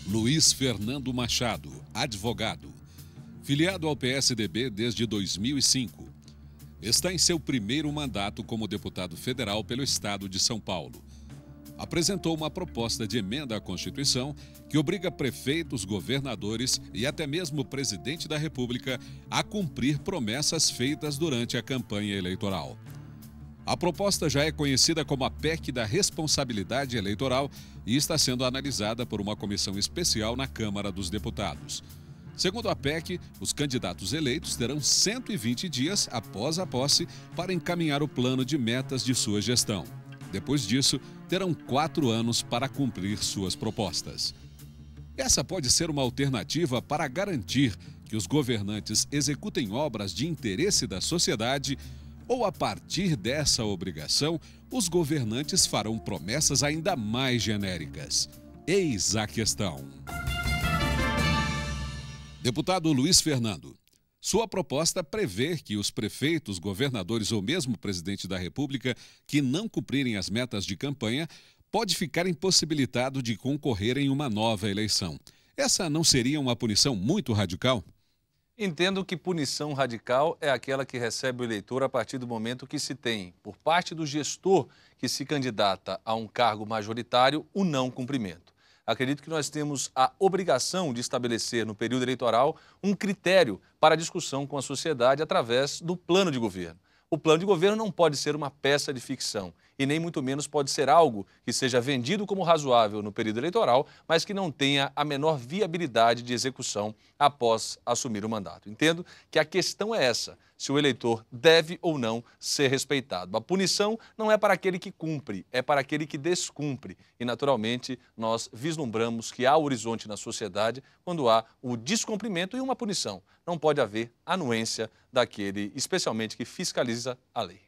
Luiz Fernando Machado, advogado, filiado ao PSDB desde 2005. Está em seu primeiro mandato como deputado federal pelo estado de São Paulo. Apresentou uma proposta de emenda à Constituição que obriga prefeitos, governadores e até mesmo o presidente da República a cumprir promessas feitas durante a campanha eleitoral. A proposta já é conhecida como a PEC da responsabilidade eleitoral e está sendo analisada por uma comissão especial na Câmara dos Deputados. Segundo a PEC, os candidatos eleitos terão 120 dias após a posse para encaminhar o plano de metas de sua gestão. Depois disso, terão 4 anos para cumprir suas propostas. Essa pode ser uma alternativa para garantir que os governantes executem obras de interesse da sociedade, ou a partir dessa obrigação, os governantes farão promessas ainda mais genéricas. Eis a questão. Deputado Luiz Fernando, sua proposta prevê que os prefeitos, governadores ou mesmo presidente da República que não cumprirem as metas de campanha pode ficar impossibilitado de concorrer em uma nova eleição. Essa não seria uma punição muito radical? Entendo que punição radical é aquela que recebe o eleitor a partir do momento que se tem, por parte do gestor que se candidata a um cargo majoritário, o não cumprimento. Acredito que nós temos a obrigação de estabelecer no período eleitoral um critério para discussão com a sociedade através do plano de governo. O plano de governo não pode ser uma peça de ficção e nem muito menos pode ser algo que seja vendido como razoável no período eleitoral, mas que não tenha a menor viabilidade de execução após assumir o mandato. Entendo que a questão é essa, se o eleitor deve ou não ser respeitado. A punição não é para aquele que cumpre, é para aquele que descumpre. E, naturalmente, nós vislumbramos que há horizonte na sociedade quando há o descumprimento e uma punição. Não pode haver anuência daquele, especialmente, que fiscaliza a lei.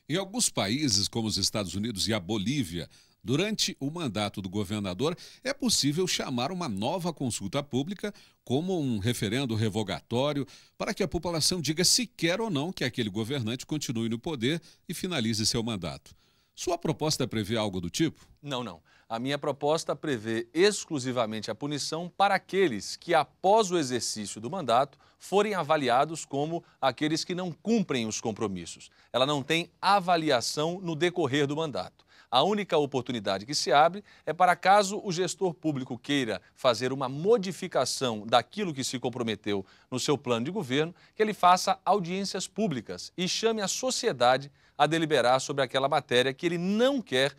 Em alguns países, como os Estados Unidos e a Bolívia, durante o mandato do governador, é possível chamar uma nova consulta pública, como um referendo revogatório, para que a população diga se quer ou não que aquele governante continue no poder e finalize seu mandato. Sua proposta prevê algo do tipo? Não. A minha proposta prevê exclusivamente a punição para aqueles que, após o exercício do mandato, forem avaliados como aqueles que não cumprem os compromissos. Ela não tem avaliação no decorrer do mandato. A única oportunidade que se abre é para caso o gestor público queira fazer uma modificação daquilo que se comprometeu no seu plano de governo, que ele faça audiências públicas e chame a sociedade a deliberar sobre aquela matéria que ele não quer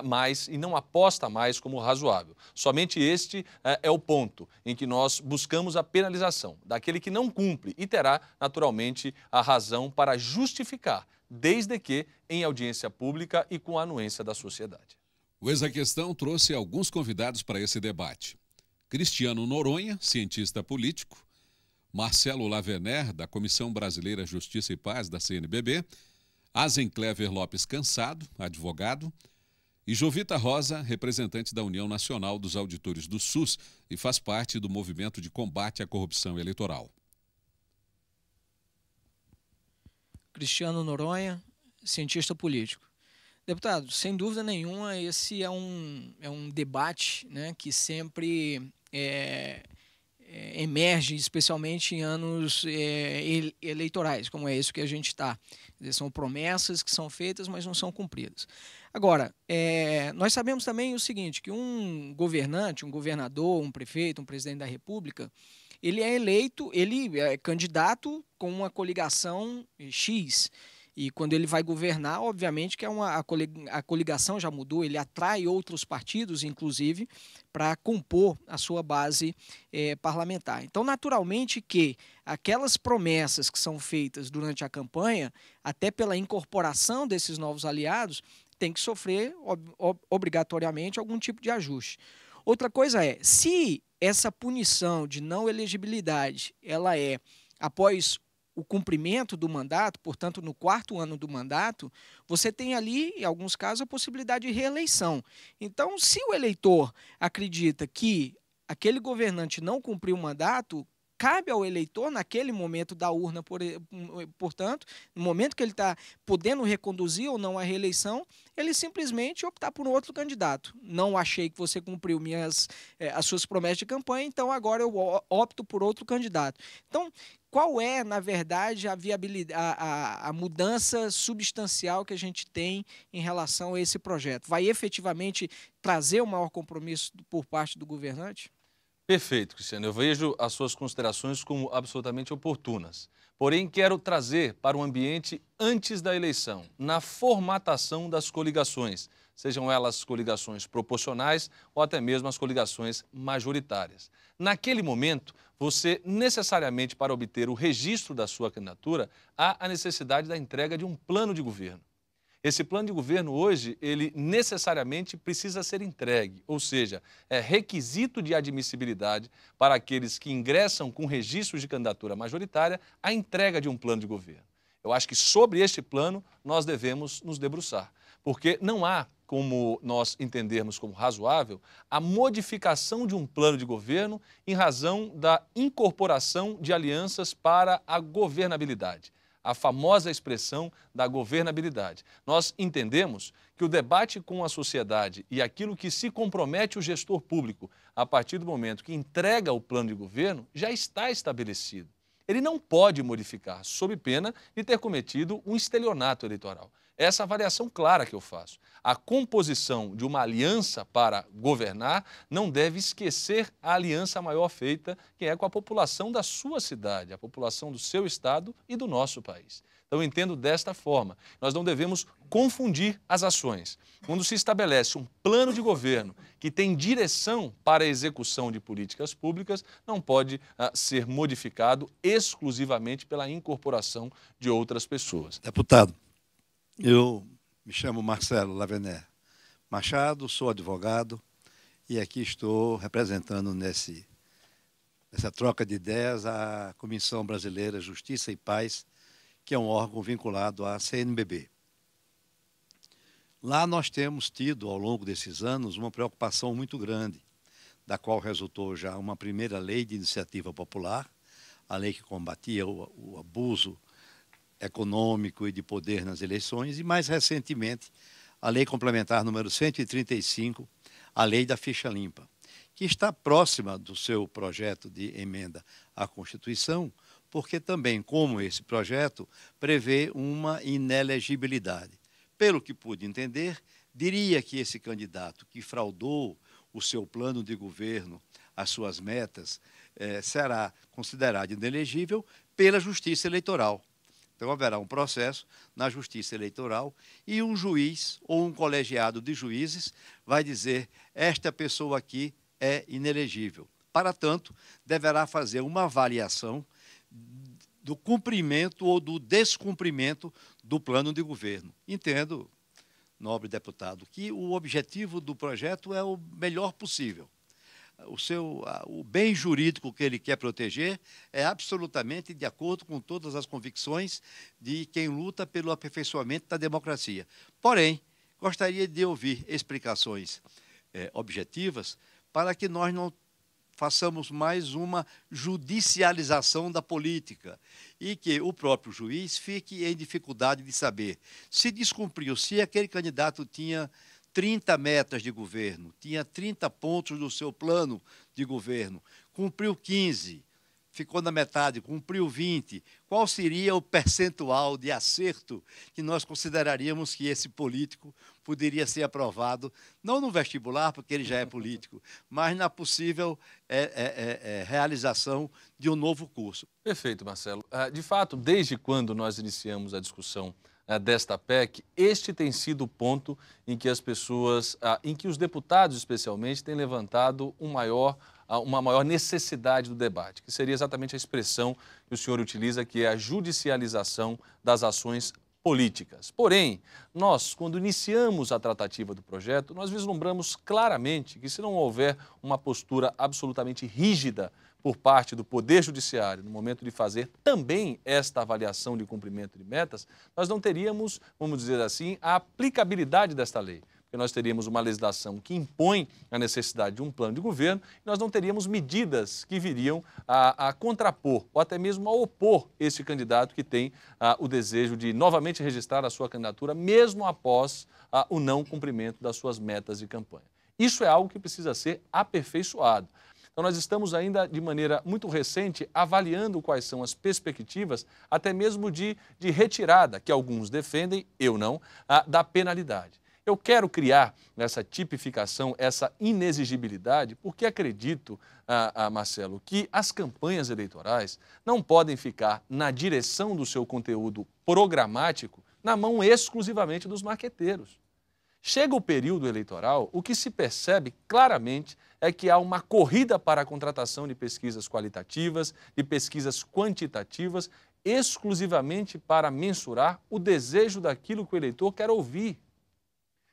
mais e não aposta mais como razoável. Somente este é o ponto em que nós buscamos a penalização daquele que não cumpre e terá, naturalmente, a razão para justificar, desde que em audiência pública e com a anuência da sociedade. O Eis a Questão trouxe alguns convidados para esse debate. Cristiano Noronha, cientista político, Marcelo Laverner, da Comissão Brasileira Justiça e Paz, da CNBB, Azenclever Lopes Cansado, advogado, e Jovita Rosa, representante da União Nacional dos Auditores do SUS e faz parte do movimento de combate à corrupção eleitoral. Cristiano Noronha, cientista político. Deputado, sem dúvida nenhuma, esse é um debate, né, que sempre emerge, especialmente em anos eleitorais, como é isso que a gente está. São promessas que são feitas, mas não são cumpridas. Agora, nós sabemos também o seguinte, que um governante, um governador, um prefeito, um presidente da República, ele é eleito, ele é candidato com uma coligação X. E quando ele vai governar, obviamente que a coligação já mudou, ele atrai outros partidos, inclusive, para compor a sua base parlamentar. Então, naturalmente que aquelas promessas que são feitas durante a campanha, até pela incorporação desses novos aliados, tem que sofrer obrigatoriamente algum tipo de ajuste. Outra coisa é, se essa punição de não elegibilidade, ela é após o cumprimento do mandato, portanto, no 4º ano do mandato, você tem ali, em alguns casos, a possibilidade de reeleição. Então, se o eleitor acredita que aquele governante não cumpriu o mandato, cabe ao eleitor, naquele momento da urna, portanto, no momento que ele está podendo reconduzir ou não a reeleição, ele simplesmente optar por um outro candidato. Não achei que você cumpriu as suas promessas de campanha, então agora eu opto por outro candidato. Então, qual é, na verdade, a viabilidade, a mudança substancial que a gente tem em relação a esse projeto? Vai efetivamente trazer um maior compromisso por parte do governante? Perfeito, Cristiano. Eu vejo as suas considerações como absolutamente oportunas. Porém, quero trazer para o ambiente antes da eleição, na formatação das coligações, sejam elas coligações proporcionais ou até mesmo as coligações majoritárias. Naquele momento, você necessariamente, para obter o registro da sua candidatura, há a necessidade da entrega de um plano de governo. Esse plano de governo hoje, ele necessariamente precisa ser entregue, ou seja, é requisito de admissibilidade para aqueles que ingressam com registros de candidatura majoritária a entrega de um plano de governo. Eu acho que sobre este plano nós devemos nos debruçar, porque não há como nós entendermos como razoável a modificação de um plano de governo em razão da incorporação de alianças para a governabilidade. A famosa expressão da governabilidade. Nós entendemos que o debate com a sociedade e aquilo que se compromete o gestor público a partir do momento que entrega o plano de governo já está estabelecido. Ele não pode modificar, sob pena de ter cometido um estelionato eleitoral. Essa avaliação clara que eu faço. A composição de uma aliança para governar não deve esquecer a aliança maior feita, que é com a população da sua cidade, a população do seu estado e do nosso país. Então, eu entendo desta forma. Nós não devemos confundir as ações. Quando se estabelece um plano de governo que tem direção para a execução de políticas públicas, não pode ser modificado exclusivamente pela incorporação de outras pessoas. Deputado, eu me chamo Marcelo Lavener Machado, sou advogado e aqui estou representando nessa troca de ideias a Comissão Brasileira Justiça e Paz, que é um órgão vinculado à CNBB. Lá nós temos tido, ao longo desses anos, uma preocupação muito grande, da qual resultou já uma primeira lei de iniciativa popular, a lei que combatia o abuso econômico e de poder nas eleições, e mais recentemente a lei complementar número 135, a lei da ficha limpa, que está próxima do seu projeto de emenda à Constituição, porque também, como esse projeto, prevê uma inelegibilidade. Pelo que pude entender, diria que esse candidato que fraudou o seu plano de governo, as suas metas, será considerado inelegível pela Justiça Eleitoral. Então, haverá um processo na Justiça Eleitoral e um juiz ou um colegiado de juízes vai dizer: esta pessoa aqui é inelegível. Para tanto, deverá fazer uma avaliação do cumprimento ou do descumprimento do plano de governo. Entendo, nobre deputado, que o objetivo do projeto é o melhor possível. O bem jurídico que ele quer proteger é absolutamente de acordo com todas as convicções de quem luta pelo aperfeiçoamento da democracia. Porém, gostaria de ouvir explicações objetivas para que nós não façamos mais uma judicialização da política e que o próprio juiz fique em dificuldade de saber se descumpriu, se aquele candidato tinha 30 metas de governo, tinha 30 pontos do seu plano de governo, cumpriu 15, ficou na metade, cumpriu 20, qual seria o percentual de acerto que nós consideraríamos que esse político poderia ser aprovado, não no vestibular, porque ele já é político, mas na possível realização de um novo curso. Perfeito, Marcelo. De fato, desde quando nós iniciamos a discussão desta PEC, este tem sido o ponto em que as pessoas, em que os deputados especialmente, têm levantado uma maior necessidade do debate, que seria exatamente a expressão que o senhor utiliza, que é a judicialização das ações políticas. Porém, nós, quando iniciamos a tratativa do projeto, nós vislumbramos claramente que se não houver uma postura absolutamente rígida por parte do Poder Judiciário no momento de fazer também esta avaliação de cumprimento de metas, nós não teríamos, vamos dizer assim, a aplicabilidade desta lei. porque nós teríamos uma legislação que impõe a necessidade de um plano de governo e nós não teríamos medidas que viriam a contrapor ou até mesmo a opor esse candidato que tem o desejo de novamente registrar a sua candidatura, mesmo após o não cumprimento das suas metas de campanha. Isso é algo que precisa ser aperfeiçoado. Então, nós estamos ainda, de maneira muito recente, avaliando quais são as perspectivas, até mesmo de retirada, que alguns defendem, eu não, da penalidade. Eu quero criar essa tipificação, essa inexigibilidade, porque acredito, Marcelo, que as campanhas eleitorais não podem ficar na direção do seu conteúdo programático na mão exclusivamente dos marqueteiros. Chega o período eleitoral, o que se percebe claramente é que há uma corrida para a contratação de pesquisas qualitativas, de pesquisas quantitativas, exclusivamente para mensurar o desejo daquilo que o eleitor quer ouvir,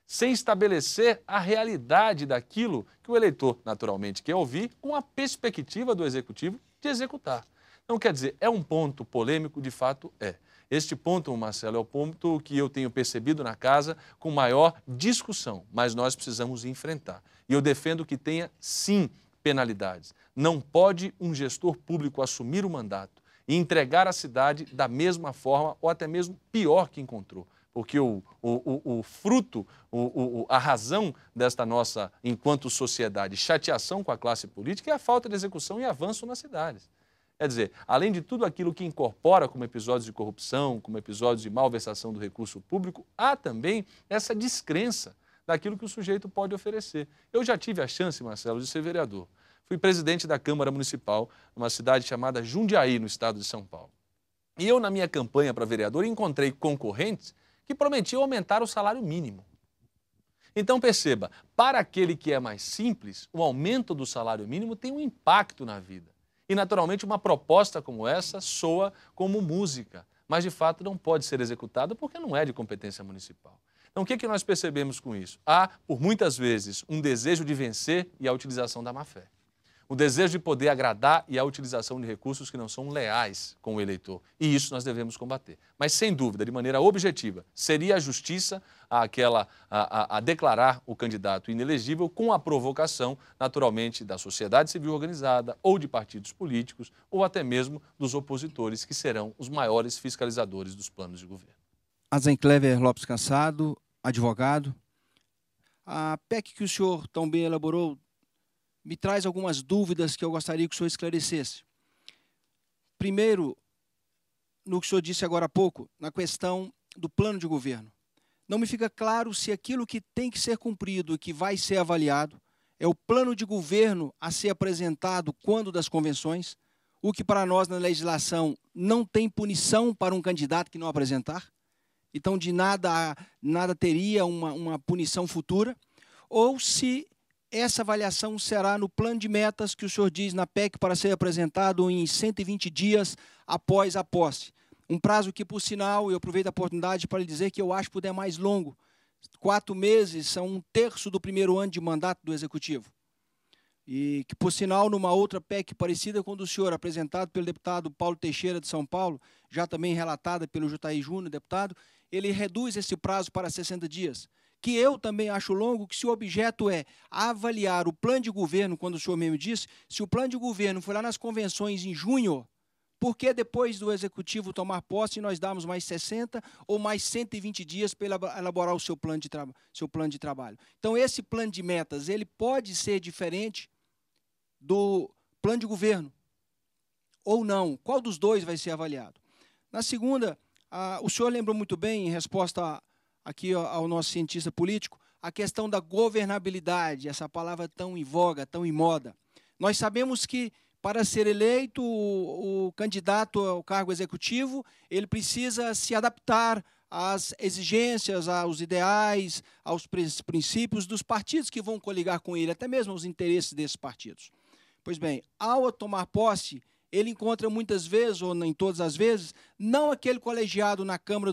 sem estabelecer a realidade daquilo que o eleitor naturalmente quer ouvir, com a perspectiva do executivo de executar. Então, quer dizer, é um ponto polêmico, de fato é. Este ponto, Marcelo, é o ponto que eu tenho percebido na casa com maior discussão, mas nós precisamos enfrentar. E eu defendo que tenha, sim, penalidades. Não pode um gestor público assumir o mandato e entregar a cidade da mesma forma ou até mesmo pior que encontrou. Porque o fruto, a razão desta nossa, enquanto sociedade, chateação com a classe política é a falta de execução e avanço nas cidades. Quer dizer, além de tudo aquilo que incorpora como episódios de corrupção, como episódios de malversação do recurso público, há também essa descrença daquilo que o sujeito pode oferecer. Eu já tive a chance, Marcelo, de ser vereador. Fui presidente da Câmara Municipal, numa cidade chamada Jundiaí, no estado de São Paulo. E eu, na minha campanha para vereador, encontrei concorrentes que prometiam aumentar o salário mínimo. Então, perceba, para aquele que é mais simples, o aumento do salário mínimo tem um impacto na vida. E, naturalmente, uma proposta como essa soa como música, mas, de fato, não pode ser executada porque não é de competência municipal. Então, o que nós percebemos com isso? Há, por muitas vezes, um desejo de vencer e a utilização da má-fé. O desejo de poder agradar e a utilização de recursos que não são leais com o eleitor. E isso nós devemos combater. Mas, sem dúvida, de maneira objetiva, seria a justiça a declarar o candidato inelegível com a provocação, naturalmente, da sociedade civil organizada ou de partidos políticos ou até mesmo dos opositores, que serão os maiores fiscalizadores dos planos de governo. Azenclever Lopes Cassado, advogado. A PEC que o senhor tão bem elaborou me traz algumas dúvidas que eu gostaria que o senhor esclarecesse. Primeiro, no que o senhor disse agora há pouco, na questão do plano de governo. Não me fica claro se aquilo que tem que ser cumprido e que vai ser avaliado é o plano de governo a ser apresentado quando das convenções, o que para nós na legislação não tem punição para um candidato que não apresentar. Então, de nada teria uma punição futura, ou se essa avaliação será no plano de metas que o senhor diz na PEC para ser apresentado em 120 dias após a posse. Um prazo que, por sinal, eu aproveito a oportunidade para lhe dizer que eu acho que puder mais longo. 4 meses são 1/3 do primeiro ano de mandato do Executivo. E que, por sinal, numa outra PEC parecida com o do senhor, apresentado pelo deputado Paulo Teixeira de São Paulo, já também relatada pelo Jutaí Júnior, deputado, ele reduz esse prazo para 60 dias. Que eu também acho longo, que se o objeto é avaliar o plano de governo, quando o senhor mesmo disse, se o plano de governo foi lá nas convenções em junho, por que depois do Executivo tomar posse nós damos mais 60 ou mais 120 dias para elaborar o seu plano de trabalho? Então, esse plano de metas, ele pode ser diferente do plano de governo ou não? Qual dos dois vai ser avaliado? Na segunda, o senhor lembrou muito bem, em resposta aqui ao nosso cientista político, a questão da governabilidade, essa palavra tão em voga, tão em moda. Nós sabemos que, para ser eleito, o candidato ao cargo executivo, ele precisa se adaptar às exigências, aos ideais, aos princípios dos partidos que vão coligar com ele, até mesmo aos interesses desses partidos. Pois bem, ao tomar posse, ele encontra muitas vezes, ou nem todas as vezes, não aquele colegiado na Câmara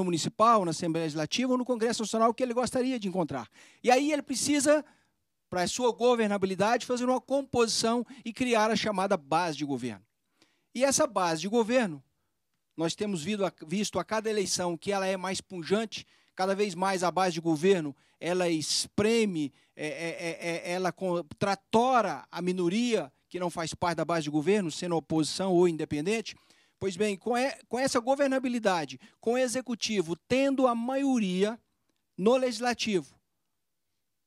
Municipal, na Assembleia Legislativa ou no Congresso Nacional que ele gostaria de encontrar. E aí ele precisa, para a sua governabilidade, fazer uma composição e criar a chamada base de governo. E essa base de governo, nós temos visto a cada eleição que ela é mais pujante, cada vez mais a base de governo, ela espreme, ela tratora a minoria que não faz parte da base de governo, sendo oposição ou independente. Pois bem, com essa governabilidade, com o executivo tendo a maioria no legislativo,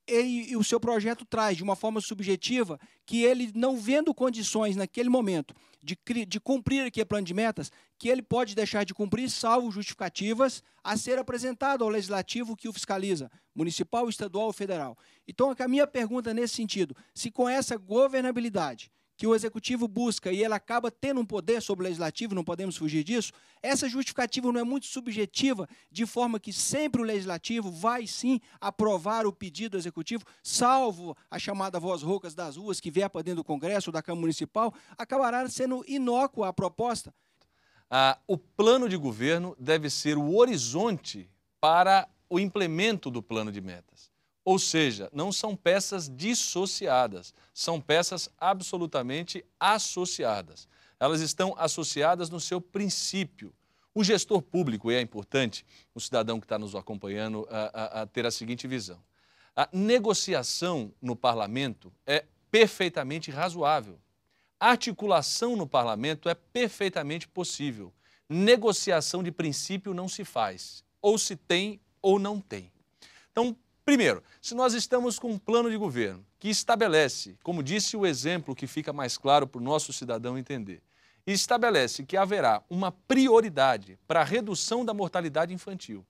e o seu projeto traz de uma forma subjetiva que ele, não vendo condições naquele momento de cumprir aqui o plano de metas, que ele pode deixar de cumprir, salvo justificativas, a ser apresentado ao legislativo que o fiscaliza, municipal, estadual ou federal. Então, a minha pergunta nesse sentido, se com essa governabilidade que o executivo busca e ele acaba tendo um poder sobre o legislativo, não podemos fugir disso, essa justificativa não é muito subjetiva, de forma que sempre o legislativo vai sim aprovar o pedido do executivo, salvo a chamada voz roucas das ruas que vier para dentro do Congresso ou da Câmara Municipal, acabará sendo inócua a proposta. O plano de governo deve ser o horizonte para o implemento do plano de metas. Ou seja, não são peças dissociadas, são peças absolutamente associadas. Elas estão associadas no seu princípio. O gestor público, e é importante o cidadão que está nos acompanhando a ter a seguinte visão. A negociação no parlamento é perfeitamente razoável. A articulação no parlamento é perfeitamente possível. Negociação de princípio não se faz, ou se tem ou não tem. Então, primeiro, se nós estamos com um plano de governo que estabelece, como disse o exemplo que fica mais claro para o nosso cidadão entender, estabelece que haverá uma prioridade para a redução da mortalidade infantil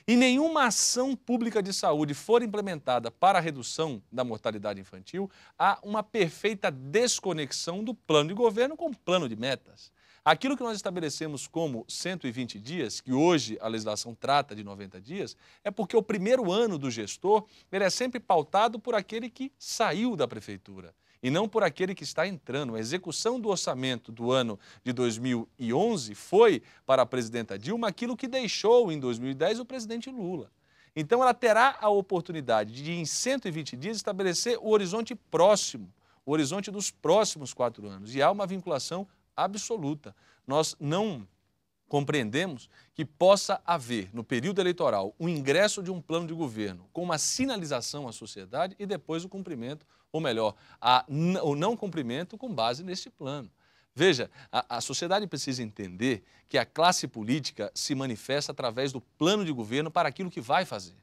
e nenhuma ação pública de saúde for implementada para a redução da mortalidade infantil, há uma perfeita desconexão do plano de governo com o plano de metas. Aquilo que nós estabelecemos como 120 dias, que hoje a legislação trata de 90 dias, é porque o primeiro ano do gestor ele é sempre pautado por aquele que saiu da prefeitura e não por aquele que está entrando. A execução do orçamento do ano de 2011 foi para a presidenta Dilma aquilo que deixou em 2010 o presidente Lula. Então ela terá a oportunidade de, em 120 dias, estabelecer o horizonte próximo, o horizonte dos próximos 4 anos. E há uma vinculação absoluta. Nós não compreendemos que possa haver, no período eleitoral, o ingresso de um plano de governo com uma sinalização à sociedade e depois o cumprimento, ou melhor, o não cumprimento com base nesse plano. Veja, a sociedade precisa entender que a classe política se manifesta através do plano de governo para aquilo que vai fazer.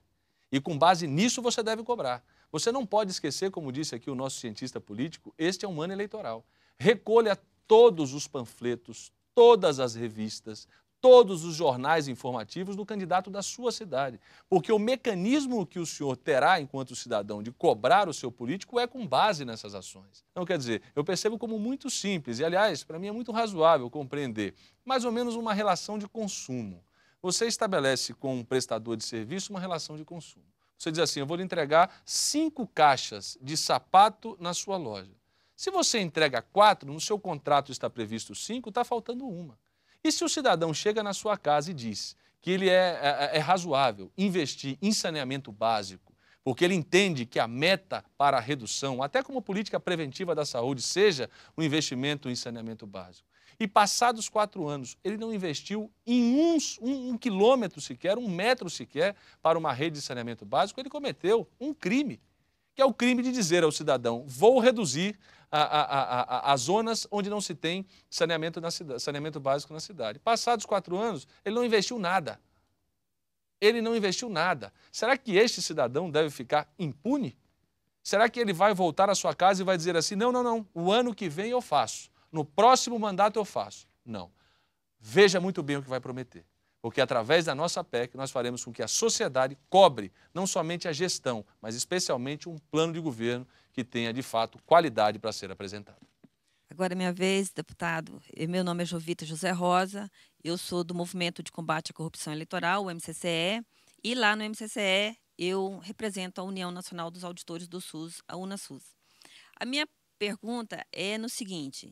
E com base nisso você deve cobrar. Você não pode esquecer, como disse aqui o nosso cientista político, este é um ano eleitoral. Recolha todos os panfletos, todas as revistas, todos os jornais informativos do candidato da sua cidade. Porque o mecanismo que o senhor terá enquanto cidadão de cobrar o seu político é com base nessas ações. Então, quer dizer, eu percebo como muito simples e, aliás, para mim é muito razoável compreender mais ou menos uma relação de consumo. Você estabelece com um prestador de serviço uma relação de consumo. Você diz assim, eu vou lhe entregar 5 caixas de sapato na sua loja. Se você entrega 4, no seu contrato está previsto 5, está faltando 1. E se o cidadão chega na sua casa e diz que ele é razoável investir em saneamento básico, porque ele entende que a meta para a redução, até como política preventiva da saúde, seja o investimento em saneamento básico, e passados 4 anos ele não investiu em um quilômetro sequer, 1 metro sequer para uma rede de saneamento básico, ele cometeu um crime, que é o crime de dizer ao cidadão, vou reduzir as zonas onde não se tem saneamento básico na cidade. Passados 4 anos, ele não investiu nada. Ele não investiu nada. Será que este cidadão deve ficar impune? Será que ele vai voltar à sua casa e vai dizer assim, não, o ano que vem eu faço, no próximo mandato eu faço? Não. Veja muito bem o que vai prometer. Porque através da nossa PEC nós faremos com que a sociedade cobre não somente a gestão, mas especialmente um plano de governo que tenha, de fato, qualidade para ser apresentado. Agora é minha vez, deputado. Meu nome é Jovita José Rosa, eu sou do Movimento de Combate à Corrupção Eleitoral, o MCCE, e lá no MCCE eu represento a União Nacional dos Auditores do SUS, a UNASUS. A minha pergunta é no seguinte,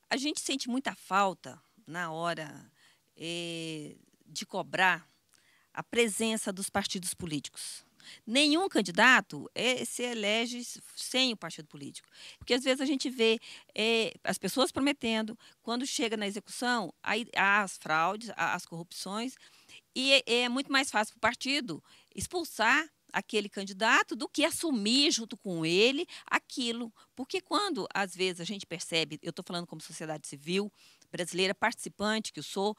a gente sente muita falta na hora de cobrar a presença dos partidos políticos. Nenhum candidato se elege sem o partido político. Porque, às vezes, a gente vê as pessoas prometendo, quando chega na execução, aí há as fraudes, há as corrupções, e é muito mais fácil para o partido expulsar aquele candidato do que assumir junto com ele aquilo. Porque quando, às vezes, a gente percebe, eu estou falando como sociedade civil brasileira, participante que eu sou,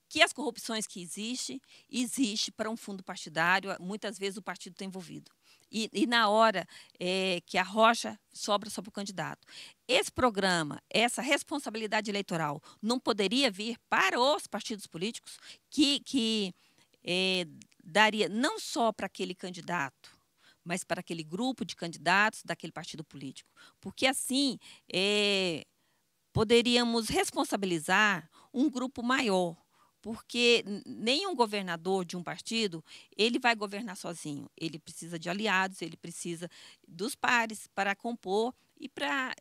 que as corrupções que existe para um fundo partidário, muitas vezes o partido está envolvido. E na hora que a rocha sobra sobre o candidato. Esse programa, essa responsabilidade eleitoral, não poderia vir para os partidos políticos que daria não só para aquele candidato, mas para aquele grupo de candidatos daquele partido político. Porque assim poderíamos responsabilizar um grupo maior. Porque nenhum governador de um partido, ele vai governar sozinho. Ele precisa de aliados, ele precisa dos pares para compor e para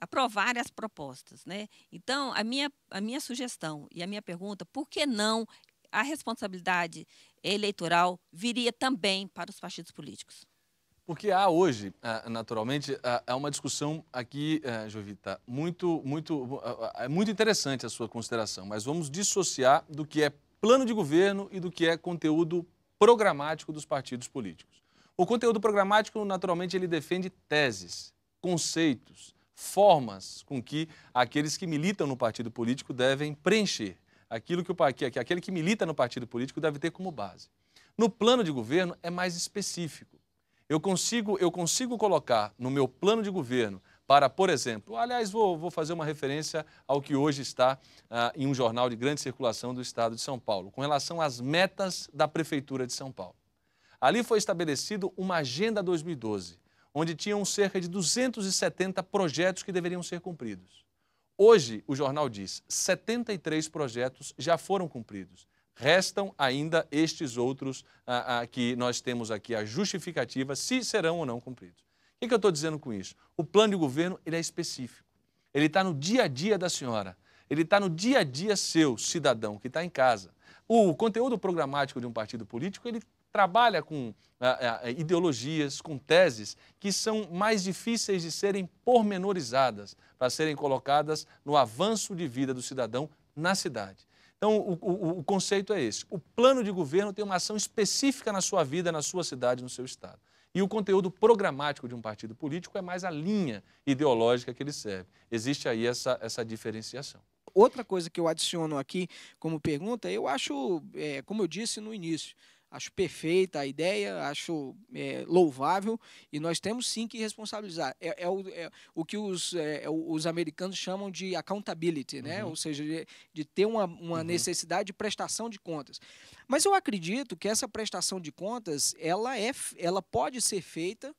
aprovar as propostas, né? Então, a minha sugestão e a minha pergunta, por que não a responsabilidade eleitoral viria também para os partidos políticos? Porque há hoje, naturalmente, há uma discussão aqui, Jovita, muito interessante a sua consideração, mas vamos dissociar do que é plano de governo e do que é conteúdo programático dos partidos políticos. O conteúdo programático, naturalmente, ele defende teses, conceitos, formas com que aqueles que militam no partido político devem preencher, aquilo que aquele que milita no partido político deve ter como base. No plano de governo é mais específico. Eu consigo colocar no meu plano de governo para, por exemplo, aliás, vou fazer uma referência ao que hoje está em um jornal de grande circulação do estado de São Paulo, com relação às metas da Prefeitura de São Paulo. Ali foi estabelecido uma Agenda 2012, onde tinham cerca de 270 projetos que deveriam ser cumpridos. Hoje, o jornal diz, 73 projetos já foram cumpridos. Restam ainda estes outros que nós temos aqui a justificativa se serão ou não cumpridos. O que eu estou dizendo com isso? O plano de governo ele é específico. Ele está no dia a dia da senhora. Ele está no dia a dia seu, cidadão, que está em casa. O conteúdo programático de um partido político, ele trabalha com ideologias, com teses que são mais difíceis de serem pormenorizadas, para serem colocadas no avanço de vida do cidadão na cidade. Então, o conceito é esse. O plano de governo tem uma ação específica na sua vida, na sua cidade, no seu estado. E o conteúdo programático de um partido político é mais a linha ideológica que ele serve. Existe aí essa diferenciação. Outra coisa que eu adiciono aqui como pergunta, eu acho, como eu disse no início, acho perfeita a ideia, acho louvável e nós temos sim que responsabilizar. O que os americanos chamam de accountability, né? Ou seja, de ter uma necessidade de prestação de contas. Mas eu acredito que essa prestação de contas, ela pode ser feita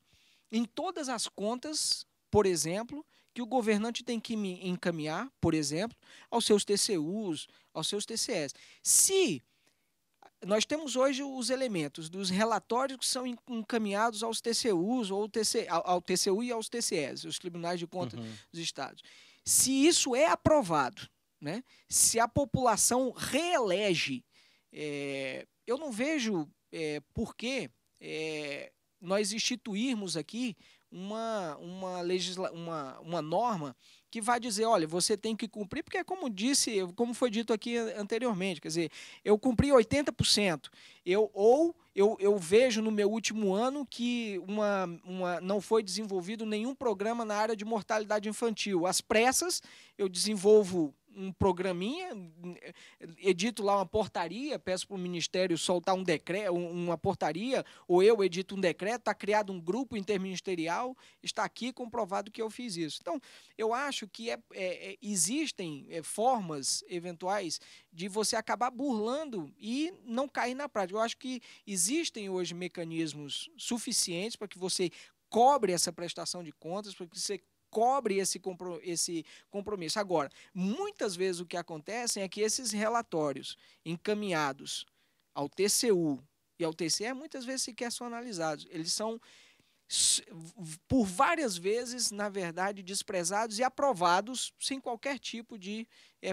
em todas as contas, por exemplo, que o governante tem que encaminhar, por exemplo, aos seus TCUs, aos seus TCS. Se nós temos hoje os elementos dos relatórios que são encaminhados aos TCUs, ou ao TCU e aos TCS, os Tribunais de Contas dos Estados. Se isso é aprovado, né, se a população reelege, eu não vejo por que nós instituirmos aqui uma norma que vai dizer, olha, você tem que cumprir, porque como foi dito aqui anteriormente, quer dizer, eu cumpri 80%, eu vejo no meu último ano que não foi desenvolvido nenhum programa na área de mortalidade infantil. Às pressas, eu desenvolvo um programinha, edito lá uma portaria, peço para o Ministério soltar um decreto, uma portaria, ou eu edito um decreto, está criado um grupo interministerial, está aqui comprovado que eu fiz isso. Então, eu acho que existem formas eventuais de você acabar burlando e não cair na prática. Eu acho que existem hoje mecanismos suficientes para que você cobre essa prestação de contas, para que você cobre esse compromisso. Agora, muitas vezes o que acontece é que esses relatórios encaminhados ao TCU e ao TCE, muitas vezes sequer são analisados. Eles são, por várias vezes, na verdade, desprezados e aprovados sem qualquer tipo de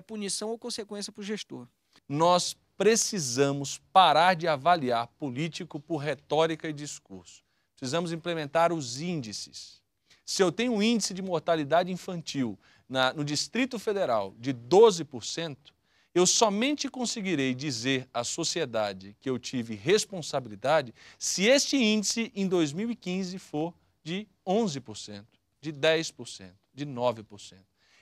punição ou consequência para o gestor. Nós precisamos parar de avaliar político por retórica e discurso. Precisamos implementar os índices. Se eu tenho um índice de mortalidade infantil no Distrito Federal de 12%, Eu somente conseguirei dizer à sociedade que eu tive responsabilidade se este índice em 2015 for de 11%, de 10%, de 9%.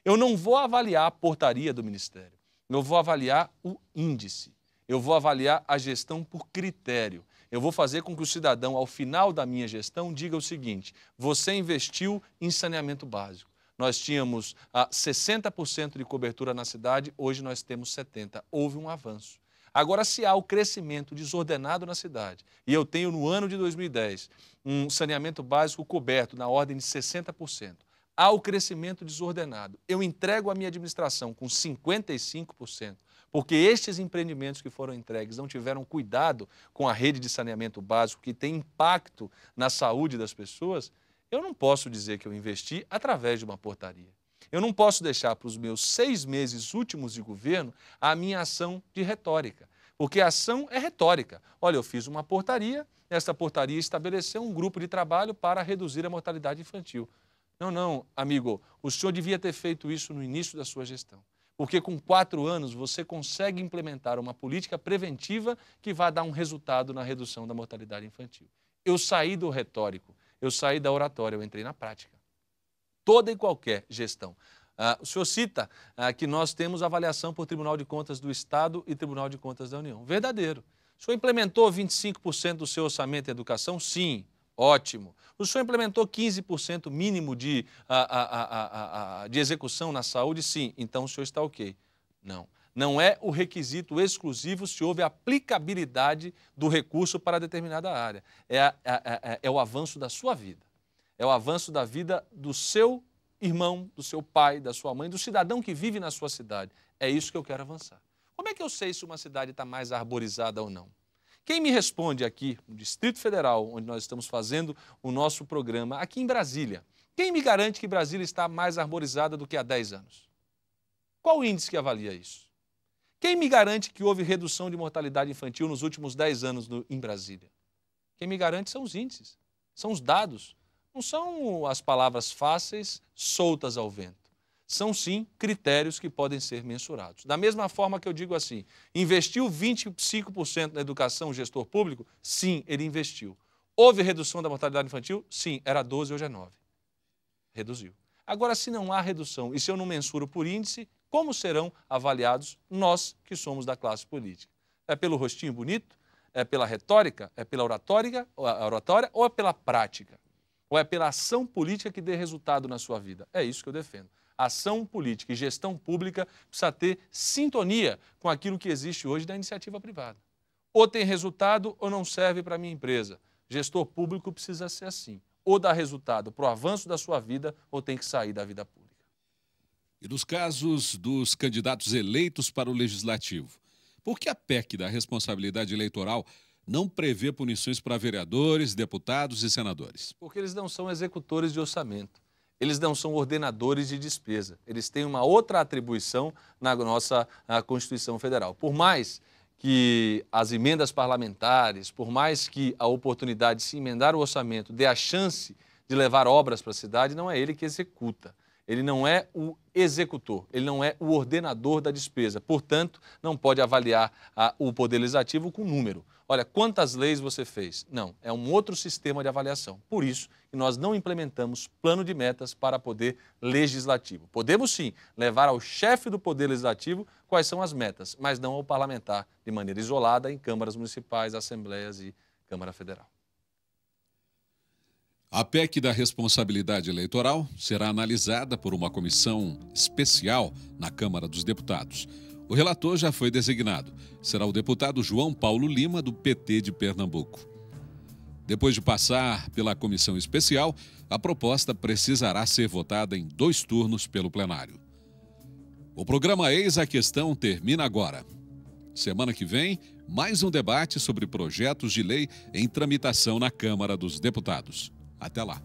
Eu não vou avaliar a portaria do Ministério, eu vou avaliar o índice, eu vou avaliar a gestão por critério. Eu vou fazer com que o cidadão, ao final da minha gestão, diga o seguinte: você investiu em saneamento básico. Nós tínhamos 60% de cobertura na cidade, hoje nós temos 70%. Houve um avanço. Agora, se há o crescimento desordenado na cidade, e eu tenho no ano de 2010 um saneamento básico coberto na ordem de 60%, há o crescimento desordenado, eu entrego a minha administração com 55%, porque estes empreendimentos que foram entregues não tiveram cuidado com a rede de saneamento básico, que tem impacto na saúde das pessoas, eu não posso dizer que eu investi através de uma portaria. Eu não posso deixar para os meus 6 meses últimos de governo a minha ação de retórica, porque a ação é retórica. Olha, eu fiz uma portaria, essa portaria estabeleceu um grupo de trabalho para reduzir a mortalidade infantil. Não, não, amigo, o senhor devia ter feito isso no início da sua gestão, porque com 4 anos você consegue implementar uma política preventiva que vai dar um resultado na redução da mortalidade infantil. Eu saí do retórico, eu saí da oratória, eu entrei na prática. Toda e qualquer gestão. O senhor cita que nós temos avaliação por Tribunal de Contas do Estado e Tribunal de Contas da União. Verdadeiro. O senhor implementou 25% do seu orçamento em educação? Sim. Ótimo. O senhor implementou 15% mínimo de execução na saúde? Sim. Então o senhor está ok. Não. Não é o requisito exclusivo se houve aplicabilidade do recurso para determinada área. É o avanço da sua vida. É o avanço da vida do seu irmão, do seu pai, da sua mãe, do cidadão que vive na sua cidade. É isso que eu quero avançar. Como é que eu sei se uma cidade está mais arborizada ou não? Quem me responde aqui, no Distrito Federal, onde nós estamos fazendo o nosso programa, aqui em Brasília, quem me garante que Brasília está mais arborizada do que há 10 anos? Qual o índice que avalia isso? Quem me garante que houve redução de mortalidade infantil nos últimos 10 anos em Brasília? Quem me garante são os índices, são os dados. Não são as palavras fáceis, soltas ao vento. São, sim, critérios que podem ser mensurados. Da mesma forma que eu digo assim, investiu 25% na educação o gestor público? Sim, ele investiu. Houve redução da mortalidade infantil? Sim, era 12, hoje é 9. Reduziu. Agora, se não há redução e se eu não mensuro por índice, como serão avaliados nós que somos da classe política? É pelo rostinho bonito? É pela retórica? É pela oratória ou é pela prática? Ou é pela ação política que dê resultado na sua vida? É isso que eu defendo. Ação política e gestão pública precisa ter sintonia com aquilo que existe hoje da iniciativa privada. Ou tem resultado ou não serve para a minha empresa. Gestor público precisa ser assim. Ou dá resultado para o avanço da sua vida ou tem que sair da vida pública. E nos casos dos candidatos eleitos para o Legislativo, por que a PEC da responsabilidade eleitoral não prevê punições para vereadores, deputados e senadores? Porque eles não são executores de orçamento. Eles não são ordenadores de despesa. Eles têm uma outra atribuição na nossa Constituição Federal. Por mais que as emendas parlamentares, por mais que a oportunidade de se emendar o orçamento dê a chance de levar obras para a cidade, não é ele que executa. Ele não é o executor, ele não é o ordenador da despesa. Portanto, não pode avaliar o Poder Legislativo com número. Olha, quantas leis você fez? Não, é um outro sistema de avaliação. Por isso que nós não implementamos plano de metas para Poder Legislativo. Podemos sim levar ao chefe do Poder Legislativo quais são as metas, mas não ao parlamentar de maneira isolada em câmaras municipais, assembleias e Câmara Federal. A PEC da responsabilidade eleitoral será analisada por uma comissão especial na Câmara dos Deputados. O relator já foi designado. Será o deputado João Paulo Lima, do PT de Pernambuco. Depois de passar pela comissão especial, a proposta precisará ser votada em 2 turnos pelo plenário. O programa Eis a Questão termina agora. Semana que vem, mais um debate sobre projetos de lei em tramitação na Câmara dos Deputados. Até lá.